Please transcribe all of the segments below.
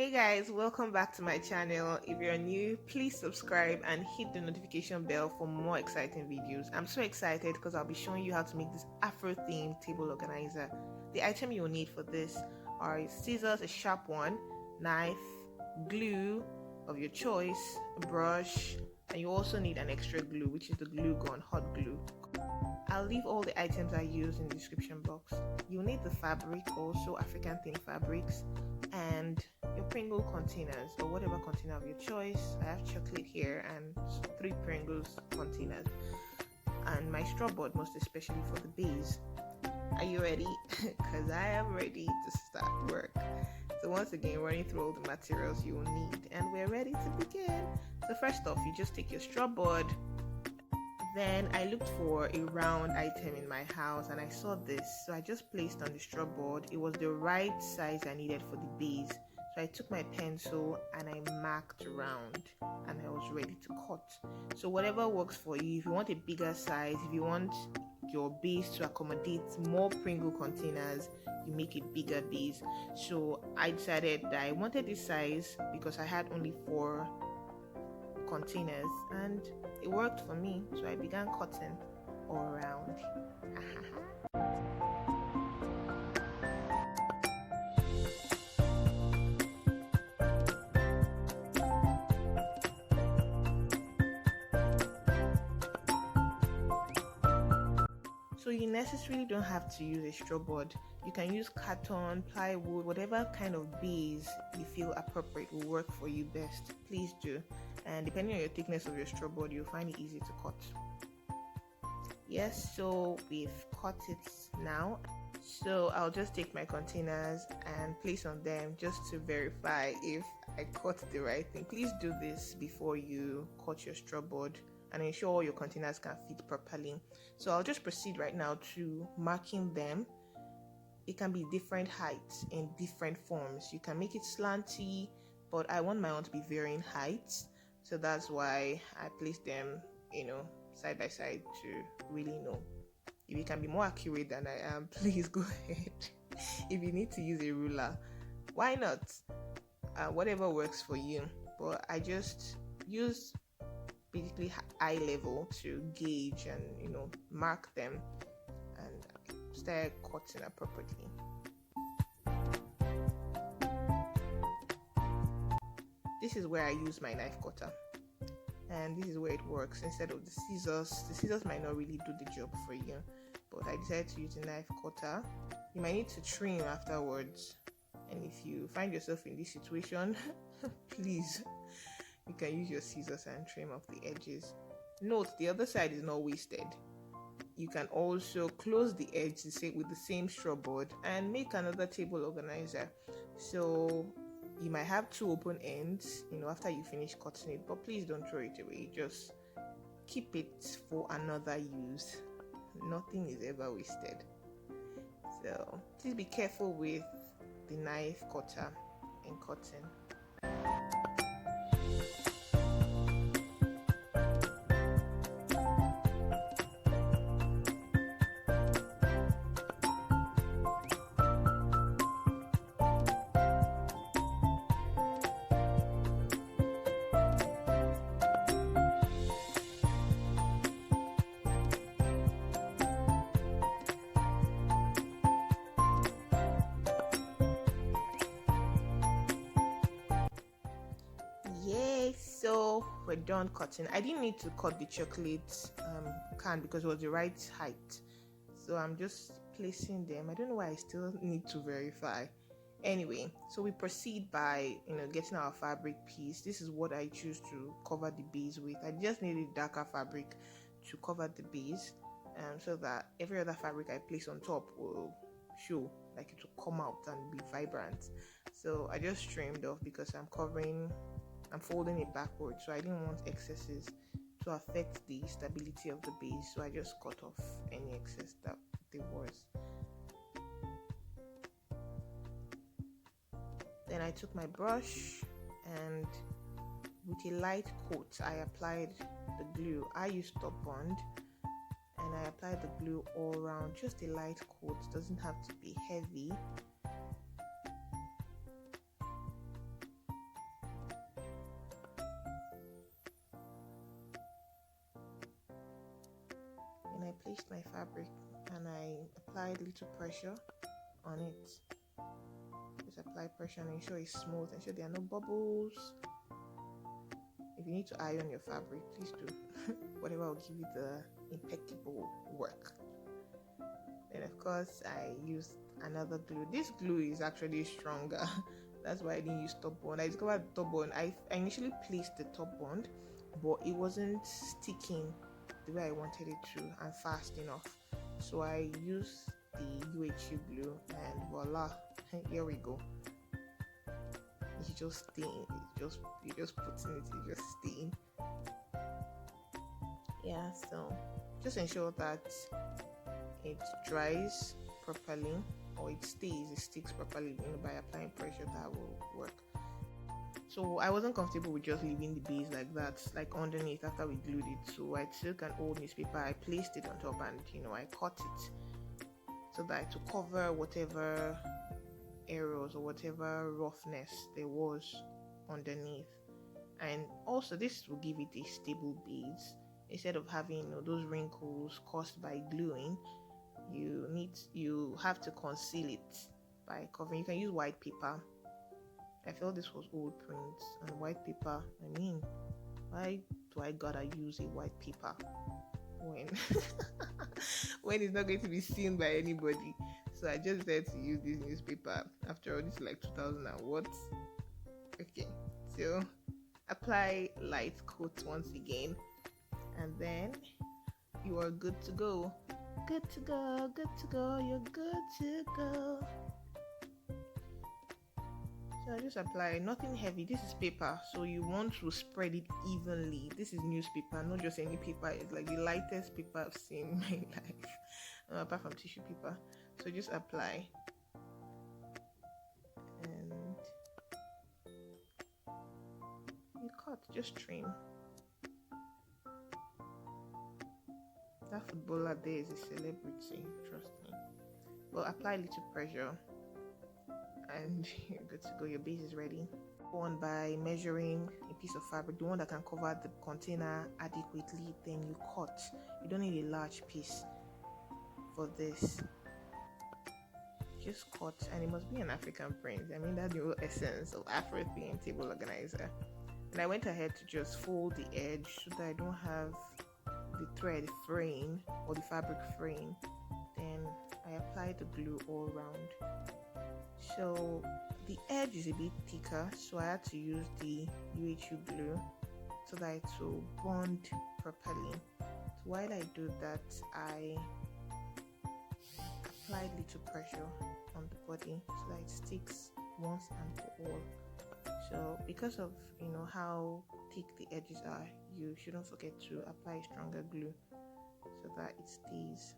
Hey guys, welcome back to my channel. If you're new, please subscribe and hit the notification bell for more exciting videos. I'm so excited because I'll be showing you how to make this Afro themed table organizer. The item you'll need for this are scissors, a sharp one, knife, glue of your choice, a brush, and you also need an extra glue, which is the glue gun, hot glue. I'll leave all the items I use in the description box. You'll need the fabric, also African themed fabrics, and your Pringle containers or whatever container of your choice. I have chocolate here and 3 Pringles containers, and my straw board, most especially for the base. Are you ready? Because I am ready to start work. So once again, running through all the materials you will need, and we're ready to begin. So first off, you just take your straw board. Then I looked for a round item in my house and I saw this, so I just placed on the straw board. It was the right size I needed for the base, so I took my pencil and I marked around and I was ready to cut. So whatever works for you. If you want a bigger size, if you want your base to accommodate more Pringle containers, you make a bigger base. So I decided that I wanted this size because I had only 4 containers and it worked for me, so I began cutting all around. So you necessarily don't have to use a straw board. You can use carton, plywood, whatever kind of base you feel appropriate will work for you best. Please do. And depending on your thickness of your straw board, you'll find it easy to cut. Yes, so we've cut it now. So I'll just take my containers and place on them just to verify if I cut the right thing. Please do this before you cut your straw board and ensure all your containers can fit properly. So I'll just proceed right now to marking them. It can be different heights in different forms. You can make it slanty, but I want my own to be varying heights. So that's why I placed them, side by side to really know. If you can be more accurate than I am, please go ahead. If you need to use a ruler, why not? Whatever works for you. But I just use basically eye level to gauge and mark them and start cutting appropriately. This is where I use my knife cutter, and this is where it works instead of the scissors. The scissors might not really do the job for you, but I decided to use the knife cutter. You might need to trim afterwards, and if you find yourself in this situation, please, you can use your scissors and trim off the edges. Note, the other side is not wasted. You can also close the edge with the same straw board and make another table organizer. So you might have 2 open ends, after you finish cutting it, but please don't throw it away. Just keep it for another use. Nothing is ever wasted. So please be careful with the knife cutter in cutting. Yay, so we're done cutting. I didn't need to cut the chocolate can because it was the right height, so I'm just placing them. I don't know why I still need to verify. Anyway, so we proceed by getting our fabric piece. This is what I choose to cover the base with. I just needed darker fabric to cover the base, so that every other fabric I place on top will show, like it will come out and be vibrant. So I just trimmed off because I'm folding it backwards, so I didn't want excesses to affect the stability of the base, so I just cut off any excess that there was. Then I took my brush and with a light coat I applied the glue. I used Top Bond and I applied the glue all around, just a light coat, doesn't have to be heavy. placed my fabric and I applied little pressure on it. Just apply pressure and ensure it's smooth, ensure there are no bubbles. If you need to iron your fabric, please do. Whatever will give you the impeccable work. Then of course I used another glue. This glue is actually stronger. That's why I didn't use top bond. I discovered top bond. I initially placed the top bond, but it wasn't sticking the way I wanted it to and fast enough. So I used the UHU glue and voila, here we go. You just stain. You just put in it. You just stain. Yeah. So just ensure that it dries properly, or it sticks properly. By applying pressure, that will work. So I wasn't comfortable with just leaving the base like that, like underneath after we glued it. So I took an old newspaper, I placed it on top, and I cut it so that to cover whatever errors or whatever roughness there was underneath. And also this will give it a stable base instead of having those wrinkles caused by gluing. You have to conceal it by covering. You can use white paper. I felt this was old prints and white paper. I mean, why do I gotta use a white paper when when it's not going to be seen by anybody? So I just decided to use this newspaper. After all, this is like 2000 and what? Okay, so apply light coat once again, and then you are good to go. Good to go, good to go, you're good to go. So I just apply nothing heavy. This is paper, so you want to spread it evenly. This is newspaper, not just any paper. It's like the lightest paper I've seen in my life, apart from tissue paper. So just apply, and you cut, just trim. That footballer there is a celebrity, trust me. But apply little pressure and you're good to go. Your base is ready. Go on by measuring a piece of fabric, the one that can cover the container adequately. Then you cut. You don't need a large piece for this. Just cut, and it must be an African print. I mean, that's the whole essence of Afro theme table organizer. And I went ahead to just fold the edge so that I don't have the thread fraying or the fabric fraying. Then I applied the glue all around. So the edge is a bit thicker, so I had to use the UHU glue so that it will bond properly. So while I do that, I applied little pressure on the body so that it sticks once and for all. So because of how thick the edges are, you shouldn't forget to apply stronger glue so that it stays.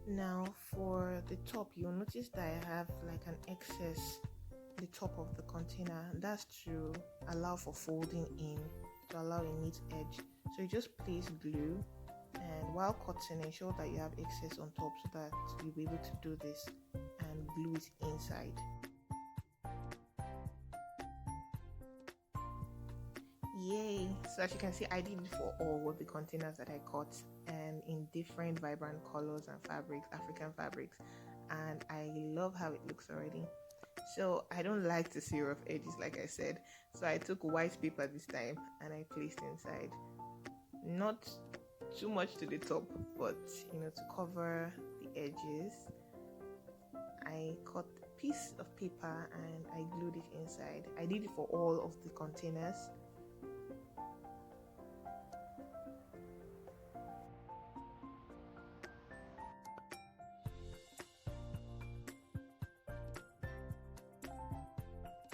Now for the top, you'll notice that I have like an excess the top of the container. That's to allow for folding in, to allow a neat edge. So you just place glue, and while cutting, ensure that you have excess on top so that you'll be able to do this and glue it inside. Yay! So as you can see, I did it for all of the containers that I cut, and in different vibrant colors and fabrics, African fabrics, and I love how it looks already. So I don't like to see rough edges, like I said, so I took white paper this time and I placed inside. Not too much to the top, but to cover the edges, I cut a piece of paper and I glued it inside. I did it for all of the containers.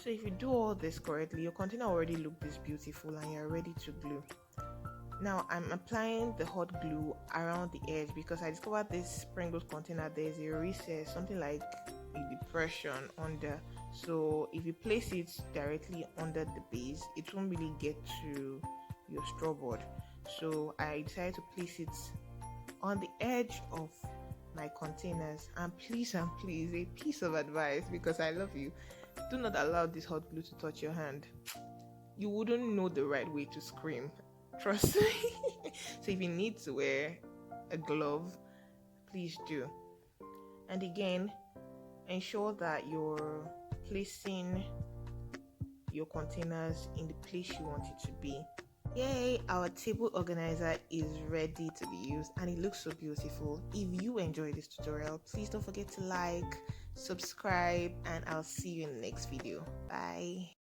So if you do all this correctly, your container already look this beautiful and you're ready to glue. Now I'm applying the hot glue around the edge because I discovered this Pringles container, there's a recess, something like a depression under. So if you place it directly under the base, it won't really get to your straw board. So I decided to place it on the edge of my containers. And please, a piece of advice, because I love you, do not allow this hot glue to touch your hand. You wouldn't know the right way to scream, trust me. So if you need to wear a glove, please do. And again, ensure that you're placing your containers in the place you want it to be. Yay, our table organizer is ready to be used and it looks so beautiful. If you enjoyed this tutorial, please don't forget to like, subscribe, and I'll see you in the next video. Bye.